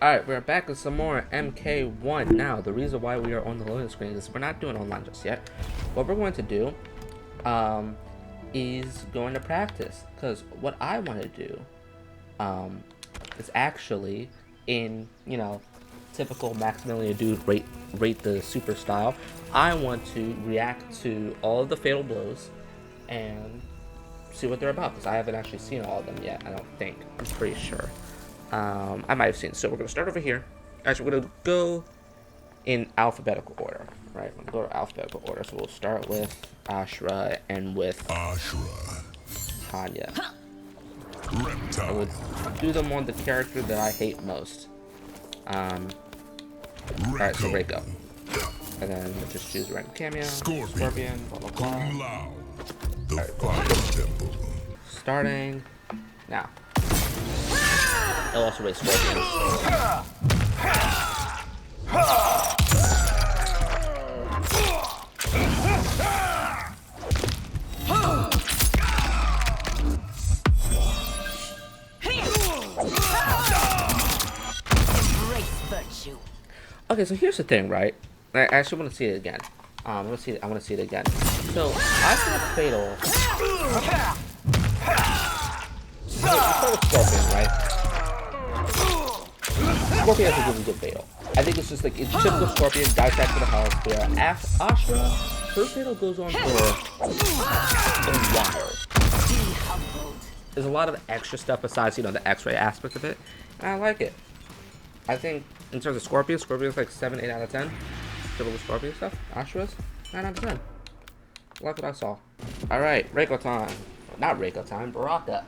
Alright, we're back with some more MK1. Now, the reason why we are on the loading screen is we're not doing online just yet. What we're going to do is going to practice. Because what I want to do is actually in, typical Maximilian Dude rate the super style. I want to react to all of the fatal blows and see what they're about. Because I haven't actually seen all of them yet, I don't think. I'm pretty sure. I might have seen. So we're going to start over here. Actually, we're going to go in alphabetical order, right? We're going to go to alphabetical order. So we'll start with Ashra and with Tanya. I will do them on the character that I hate most. Alright, so Reiko. And then we'll just choose a random cameo. Scorpion, blah, blah, blah. Right. Starting now. I'll also raise Scorpions. Okay, so here's the thing, right? I actually want to see it again. I want to see it again. So I feel fatal. So let's start with Scorpion, right? Scorpion has a really good fatal. I think it's just like it's typical Scorpion, dive back to the house. Where Ashra, her fatal goes on for a while. There's a lot of extra stuff besides the X-ray aspect of it, and I like it. I think in terms of Scorpion's like 7, 8 out of 10. Typical Scorpion stuff. Ashra's 9 out of 10. I like what I saw. All right, Reiko time. Not Reiko time. Baraka.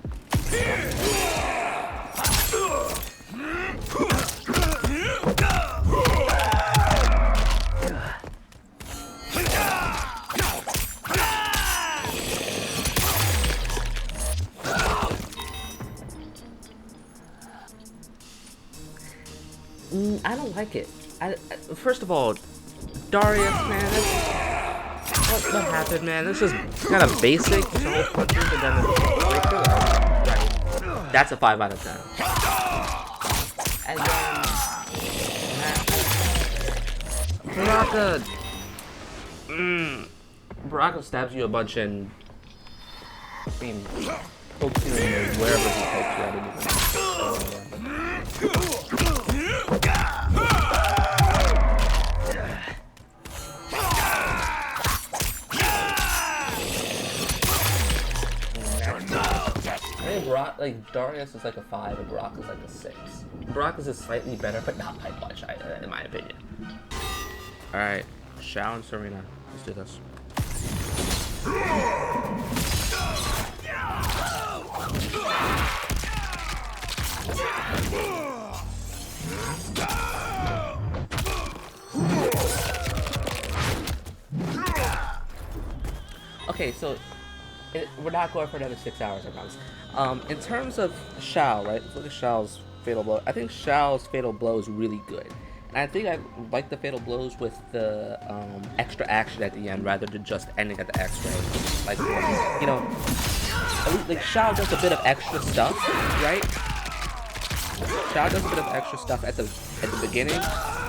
I don't like it. First of all, Darius, man, what happened, man? This is kind of basic. Punches, and then right. That's a 5 out of 10. And then Baraka stabs you a bunch and pokes you in wherever he pokes you. I didn't even like Darius is like a 5 and Baraka is like a 6. Baraka's is slightly better, but not by much, in my opinion. Alright, Xiao and Serena. Let's do this. Okay, so we're not going for another 6 hours, I promise. In terms of Xiao, right? Let's look at Xiao's fatal blow. I think Xiao's fatal blow is really good. And I think I like the fatal blows with the extra action at the end rather than just ending at the X-ray. Like, like Xiao does a bit of extra stuff, right? Xiao does a bit of extra stuff at the beginning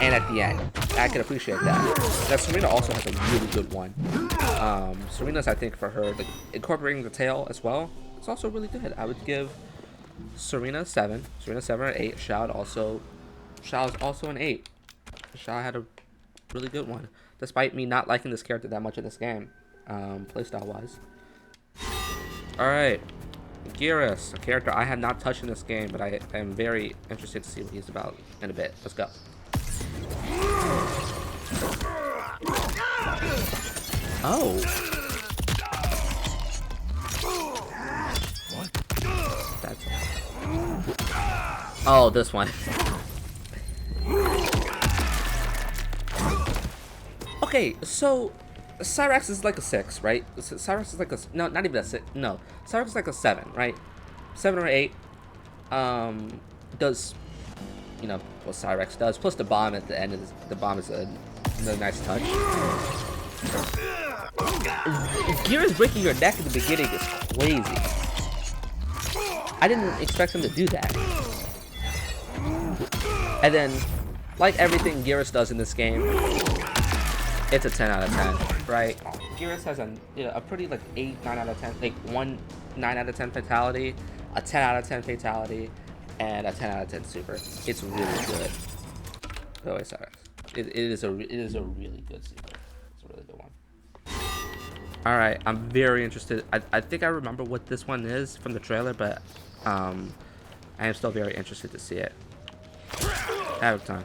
and at the end. I can appreciate that. Now Serena also has a really good one. Serena's, I think, for her, like, incorporating the tail as well, it's also really good. I would give Serena 7. Serena 7 or 8. Xiao's also an 8. Xiao had a really good one, despite me not liking this character that much in this game, playstyle wise. Alright, Geras, a character I have not touched in this game, but I am very interested to see what he's about in a bit. Let's go. Oh. That's... Oh, this one. Okay, so Cyrax is like a 6, right? Cyrax is like a... No, not even a 6. No. Cyrax is like a 7, right? 7 or 8. Does, what Cyrax does. Plus the bomb at the end. The bomb is a nice touch. Geras breaking your neck in the beginning is crazy. I didn't expect him to do that. And then, like everything Geras does in this game, it's a 10 out of 10, right? Geras has a pretty like 8, 9 out of 10, like 1 9 out of 10 fatality, a 10 out of 10 fatality, and a 10 out of 10 super. It's really good. Oh, wait, sorry. It is a really good super. It's a really good one. All right, I'm very interested. I think I remember what this one is from the trailer, but I am still very interested to see it. Havoc time.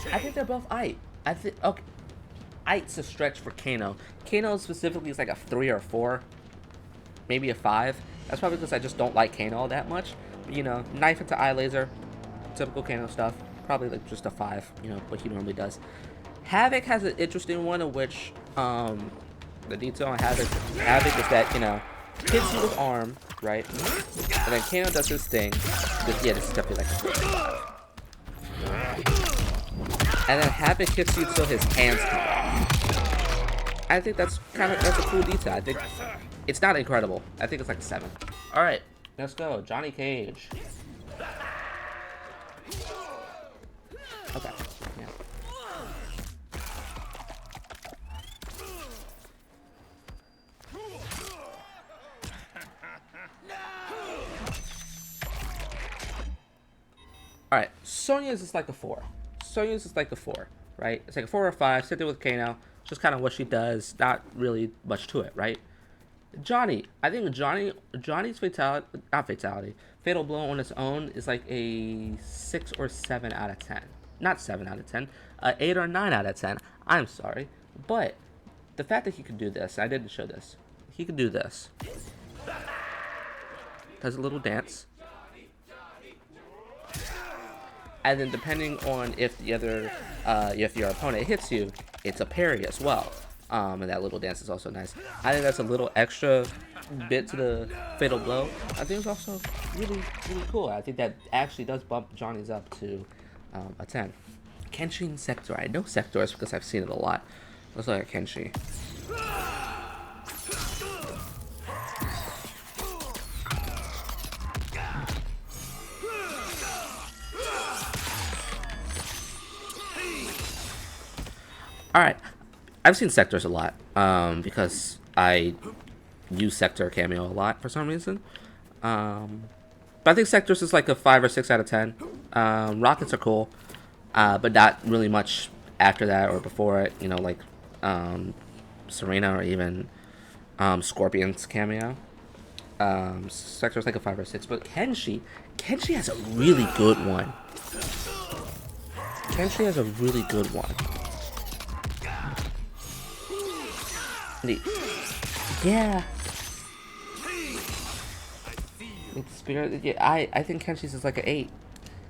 I think they're both Ite. I think okay. Ite's a stretch for Kano. Kano specifically is like a 3 or 4, maybe a 5. That's probably because I just don't like Kano that much. But, you know, knife into eye laser, typical Kano stuff. Probably like just a 5, you know, what he normally does. Havoc has an interesting one in which the detail on Havoc is that, you know, hits you with arm, right? And then Kano does his thing. Yeah, this is definitely like a 5. And then Havoc hits you till his hands come off. I think that's a cool detail. I think it's not incredible. I think it's like a 7. All right, let's go, Johnny Cage. Okay, yeah. All right, Sonya's is like a 4. Sonya's is like a 4, right? It's like a 4 or 5. Sit there with Kano. Just kind of what she does. Not really much to it, right? Johnny. I think Johnny's fatal blow on its own is like a 6 or 7 out of 10. Not 7 out of 10. 8 or 9 out of 10. I'm sorry. But the fact that he could do this, I didn't show this. He could do this. Does a little dance. And then depending on if if your opponent hits you, it's a parry as well. And that little dance is also nice. I think that's a little extra bit to the fatal blow. I think it's also really, really cool. I think that actually does bump Johnny's up to a 10. Kenshi and Sector. I know Sectors because I've seen it a lot. Let's look at Kenshi. Alright, I've seen Sectors a lot, because I use Sector cameo a lot for some reason. But I think Sectors is like a 5 or 6 out of 10. Rockets are cool, but not really much after that or before it, you know, like Serena or even Scorpion's cameo. Sector's like a 5 or 6, but Kenshi has a really good one. Kenshi has a really good one. Yeah. It's spirit. Yeah, I think Kenshi's is like an 8.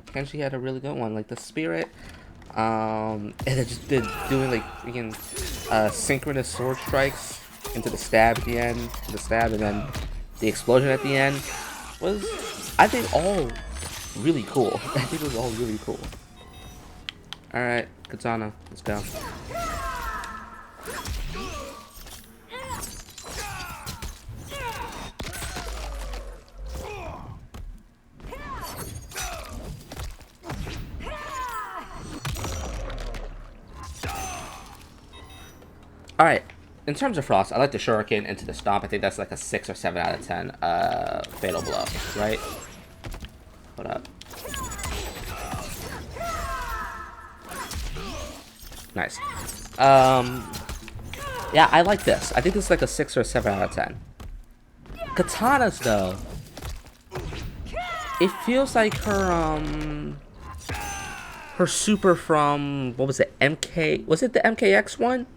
Kenshi had a really good one, like the spirit. And it just did doing like freaking synchronous sword strikes into the stab at the end, and then the explosion at the end was, I think, all really cool. I think it was all really cool. All right, Katana, let's go. Alright, in terms of Frost, I like the Shuriken into the Stomp. I think that's like a 6 or 7 out of 10 fatal blow, right? Hold up. Nice. Yeah, I like this. I think this is like a 6 or 7 out of 10. Katanas, though, it feels like her super from, what was it, MK, was it the MKX one?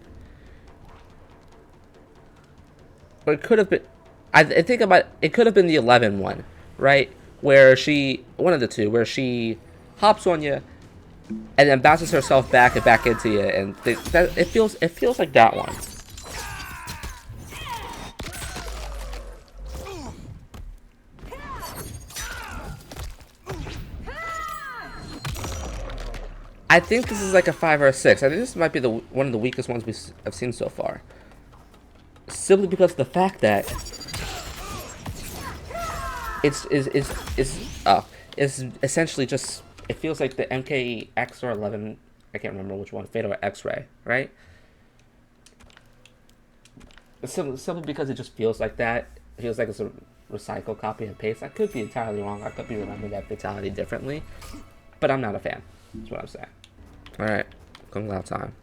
Or it could have been, I think about it could have been the 11 one, right? Where she, one of the two, where she hops on you and then bounces herself back and back into you, and it feels like that one. I think this is like a 5 or a 6. I think this might be one of the weakest ones I've seen so far. Simply because of the fact that it's essentially just, it feels like the MKX or 11, I can't remember which one, Fatal or X-Ray, right? Simply because it just feels like that. It feels like it's a recycle, copy, and paste. I could be entirely wrong. I could be remembering that fatality differently. But I'm not a fan. That's what I'm saying. Alright. Kung Lao time.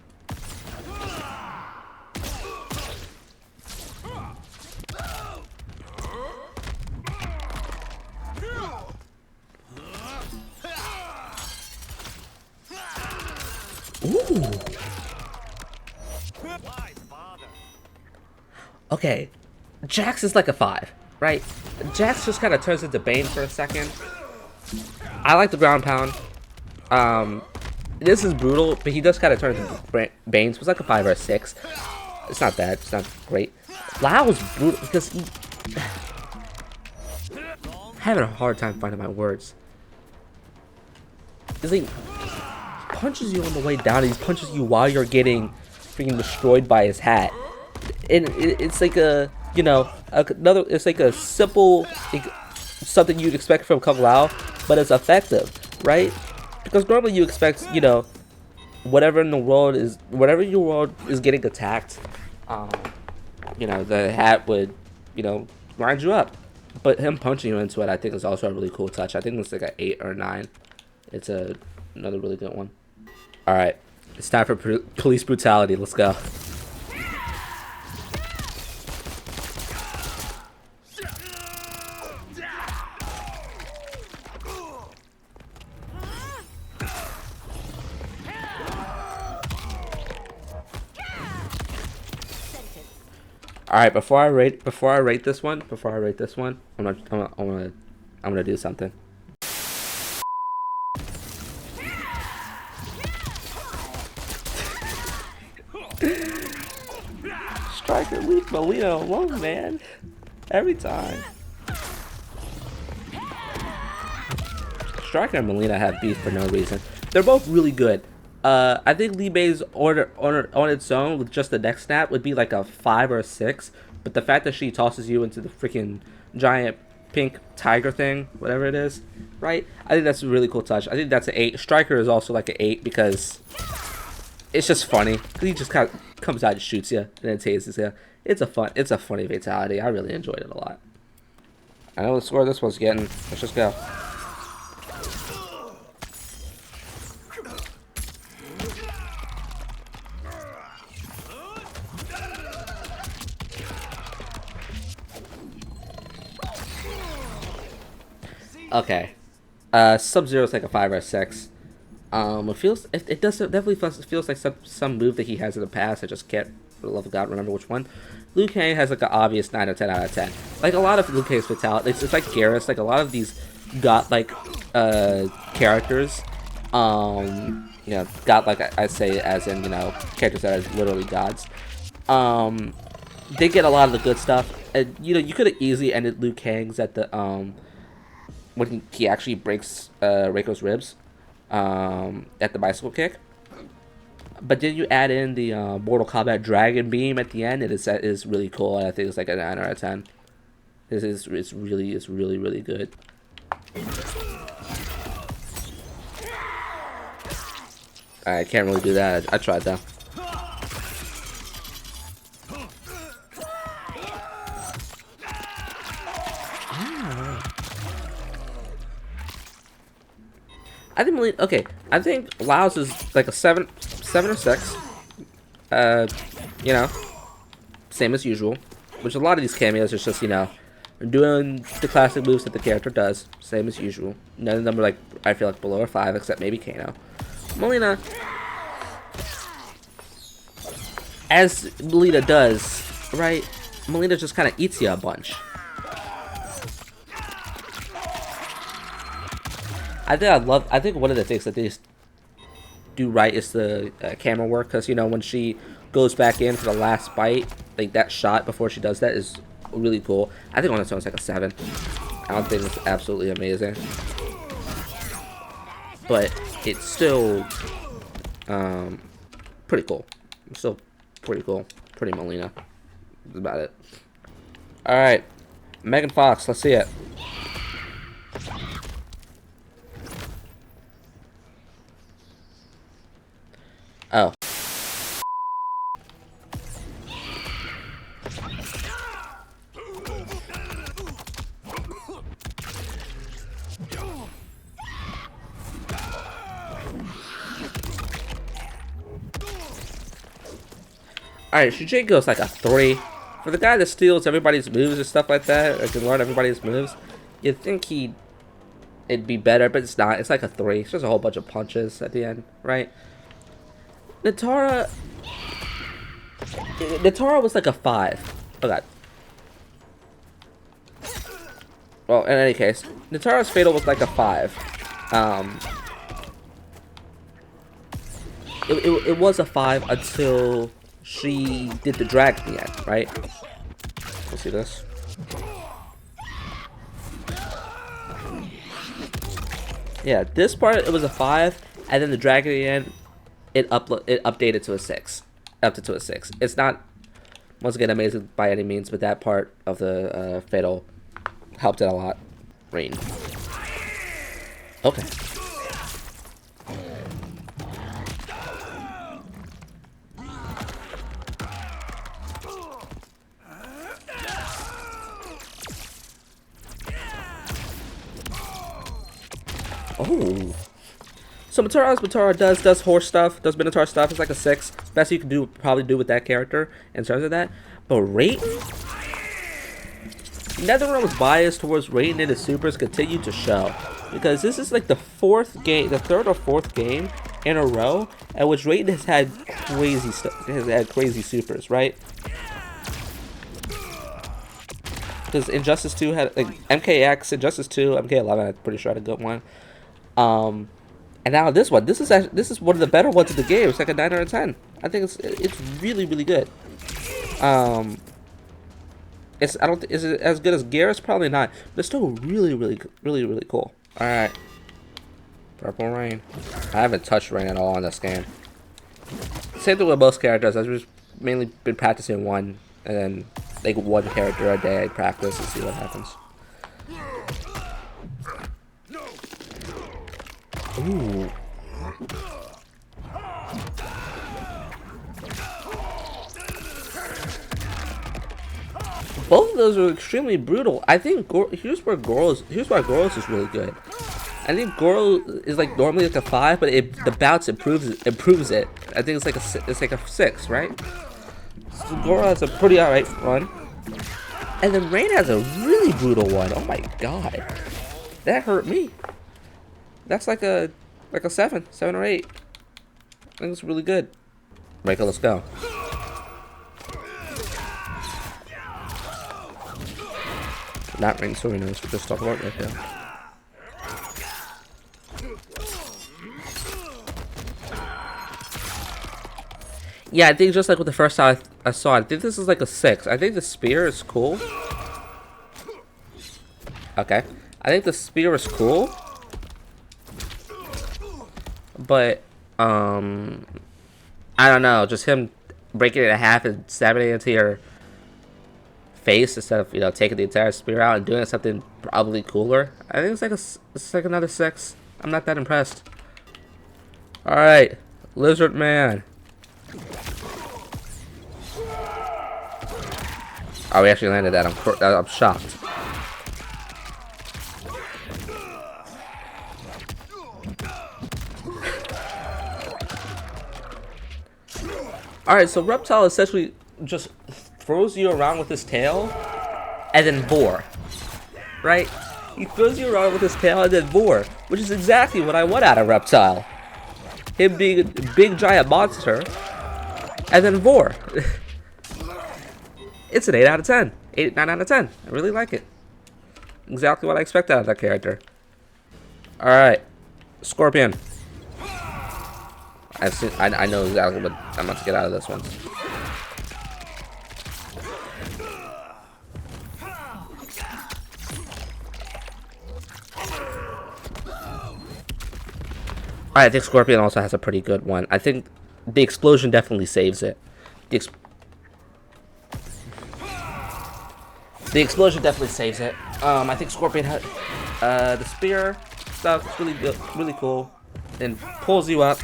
Ooh. Okay, Jax is like a 5, right? Jax just kind of turns into Bane for a second. I like the ground pound. This is brutal, but he does kind of turn into Bane, so it's like a 5 or a 6. It's not bad, it's not great. Lao was brutal because he... having a hard time finding my words. It's like, he punches you on the way down, and he punches you while you're getting freaking destroyed by his hat. And it's like a, you know, it's like a simple, something you'd expect from Kung Lao, but it's effective, right? Because normally you expect, you know, whatever your world is getting attacked, you know, the hat would, you know, grind you up. But him punching you into it, I think, is also a really cool touch. I think it's like an 8 or 9. It's another really good one. All right, it's time for police brutality. Let's go. All right, before I rate this one, I'm gonna do something. Striker, leave Melina alone, man. Every time. Striker and Melina have beef for no reason. They're both really good. I think Li Bei's order on its own with just the neck snap would be like a 5 or a 6, but the fact that she tosses you into the freaking giant pink tiger thing, whatever it is, right? I think that's a really cool touch. I think that's an 8. Striker is also like an 8 because it's just funny. He just kind of comes out and shoots you and then tases you. It's a funny fatality. I really enjoyed it a lot. I know the score this one's getting. Let's just go. Okay, Sub-Zero is like a 5 or a 6. It definitely feels like some move that he has in the past. I just can't, for the love of God, remember which one. Liu Kang has like an obvious 9 or 10 out of 10. Like a lot of Liu Kang's fatalities, it's like Garrus. Like a lot of these godlike characters, you know, godlike I say as in, you know, characters that are literally gods. They get a lot of the good stuff. And you know, you could have easily ended Liu Kang's at the when he actually breaks Reiko's ribs at the bicycle kick. But then you add in the Mortal Kombat Dragon Beam at the end, and it is really cool. And I think it's like a 9 out of 10. It's really good. I can't really do that. I tried though. I think okay. I think Lao's is like a 7 or 6. You know, same as usual. Which a lot of these cameos is just, you know, doing the classic moves that the character does, same as usual. None of them are like, I feel like, below a 5, except maybe Kano. Melina, as Melina does, right? Melina just kind of eats you a bunch. I think one of the things that they do right is the camera work, because, you know, when she goes back in for the last bite, like that shot before she does that is really cool. I think on its own it's like a 7. I don't think it's absolutely amazing, but it's still Pretty cool. Still pretty cool. Pretty Molina. That's about it. Alright. Megan Fox, let's see it. Oh. Alright, Shujinko's like a 3. For the guy that steals everybody's moves and stuff like that, or can learn everybody's moves, you'd think it'd be better, but it's not. It's like a 3. It's just a whole bunch of punches at the end, right? Nitara was like a 5. Oh god. Well, in any case, Nitara's Fatal was like a 5. It was a 5 until she did the drag at the end, right? Let's see this. Yeah, this part it was a 5, and then the drag at the end, it updated to a 6, up to a 6. It's not once again amazing by any means, but that part of the Fatal helped it a lot. Rain. Okay. Oh. So Matara does horse stuff, does Minotaur stuff. It's like a 6. Best you can probably do with that character in terms of that. But Raiden? NetherRealm's bias towards Raiden and his supers continue to show. Because this is like the 4th game, the 3rd or 4th game in a row at which Raiden has had crazy stuff, crazy supers, right? Because Injustice 2 had like MKX, Injustice 2, MK11, I'm pretty sure had a good one. And now this one, this is one of the better ones in the game. It's like a 9 out of 10. I think it's really good. Is it as good as Garrus? Probably not, but it's still really cool. All right, Purple Rain. I haven't touched Rain at all in this game. Same thing with most characters. I've just mainly been practicing one, and then like one character a day I practice and see what happens. Ooh. Both of those are extremely brutal. I think here's why Goros is really good. I think Goro is like normally like a 5, but the bounce improves it. I think it's like a 6, right? So Goro has a pretty alright run, and then Rain has a really brutal one. Oh my god, that hurt me. That's like a 7 or 8. I think it's really good. Michael, let's go. Not Rain Sorinos, we just talked about right now. Yeah, I think just like with the first time I saw it, I think this is like a 6. I think the spear is cool. Okay. I think the spear is cool. But, I don't know, just him breaking it in half and stabbing it into your face instead of, you know, taking the entire spear out and doing something probably cooler. I think it's like another 6. I'm not that impressed. Alright, Lizard Man. Oh, we actually landed that. I'm shocked. Alright, so Reptile essentially just throws you around with his tail and then vor. Right? He throws you around with his tail and then vor, which is exactly what I want out of Reptile. Him being a big giant monster and then vor. It's an 8 out of 10. 9 out of 10. I really like it. Exactly what I expect out of that character. Alright. Scorpion. I know exactly what I'm about to get out of this one. I think Scorpion also has a pretty good one. I think the explosion definitely saves it. The explosion definitely saves it. I think Scorpion had the spear stuff is really good, really cool, and pulls you up,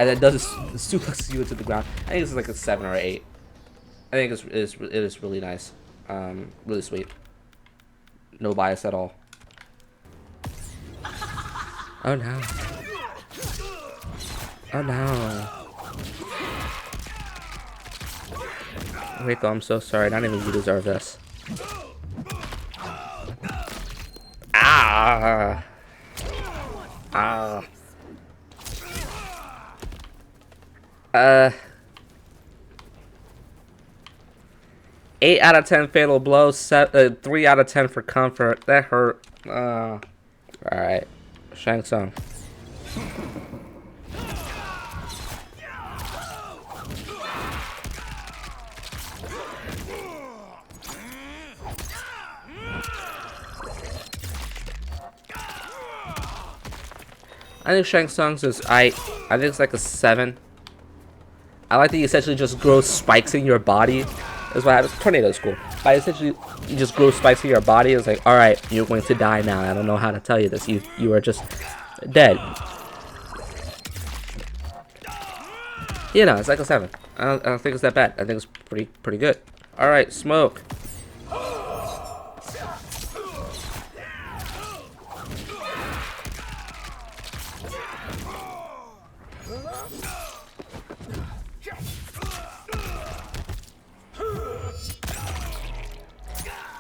and then does a suplex you into the ground. I think this is like a 7 or 8. I think it is really nice, really sweet. No bias at all. Oh no! Oh no! Rico, I'm so sorry. Not even you deserve this. Ah! Ah! 8 out of 10 fatal blows. 3 out of 10 for comfort. That hurt. All right, Shang Tsung. I think Shang Tsung's is I think it's like a 7. I like that you essentially just grow spikes in your body. That's why I was Tornado's cool. But essentially you just grow spikes in your body. It's like, alright, you're going to die now. I don't know how to tell you this. You are just dead. You know, it's like a 7. I don't think it's that bad. I think it's pretty good. Alright, Smoke.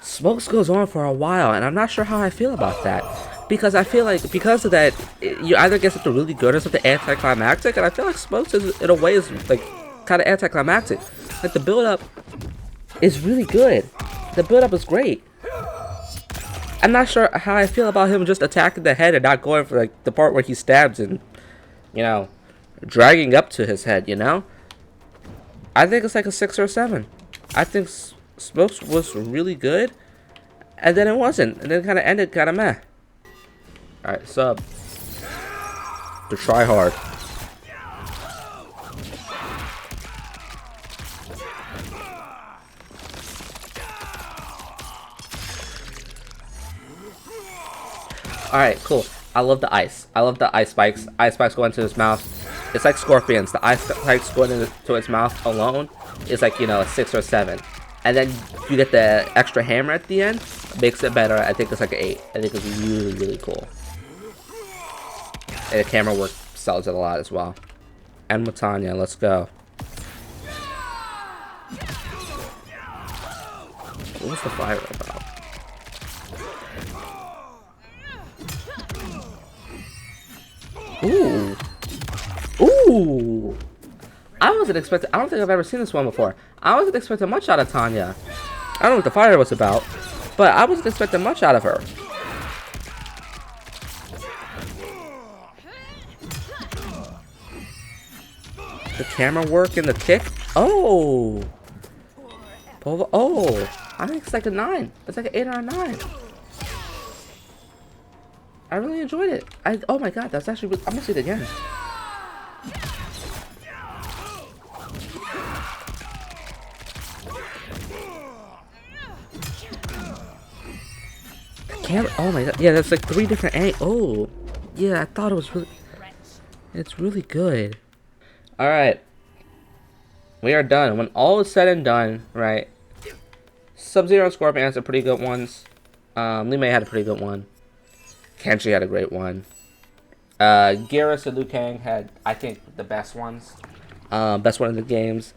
Smokes goes on for a while, and I'm not sure how I feel about that. Because I feel like, because of that, you either get something really good or something anticlimactic, and I feel like Smokes, in a way, is like kind of anticlimactic. Like, the build-up is really good. The build-up is great. I'm not sure how I feel about him just attacking the head and not going for, like, the part where he stabs and, you know, dragging up to his head, you know? I think it's like a 6 or a 7. I think Smokes was really good, and then it wasn't, and then it kind of ended kind of meh. Alright, sub. To try hard. Alright, cool. I love the ice. I love the ice spikes. Ice spikes go into his mouth. It's like Scorpions. The ice spikes going into its mouth alone is like, you know, a 6 or 7. And then you get the extra hammer at the end. Makes it better. I think it's like an 8. I think it's really, really cool. And the camera work sells it a lot as well. And with Tanya, let's go. What was the fire about? Ooh. Ooh. I wasn't expecting. I don't think I've ever seen this one before. I wasn't expecting much out of Tanya. I don't know what the fire was about, but I wasn't expecting much out of her. The camera work and the kick. Oh. Oh. I think it's like a 9. It's like an 8 or a 9. I really enjoyed it. Oh my god, that's actually. I'm gonna see it again. Camera. Oh my god. Yeah, that's like 3 different angles. Oh. Yeah, I thought it was really. It's really good. Alright. We are done. When all is said and done, right? Sub-Zero and Scorpion had some pretty good ones. Li Mei had a pretty good one. Kenshi had a great one. Garrus and Liu Kang had, I think, the best ones. Best one in the games.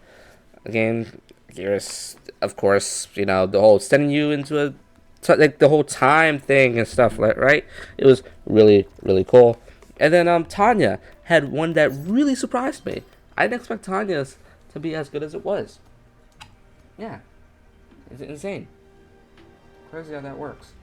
Again, Garrus, of course, you know, the whole sending you into a, like the whole time thing and stuff, right? It was really, really cool. And then Tanya had one that really surprised me. I didn't expect Tanya's to be as good as it was. Yeah. It's insane. Crazy how that works.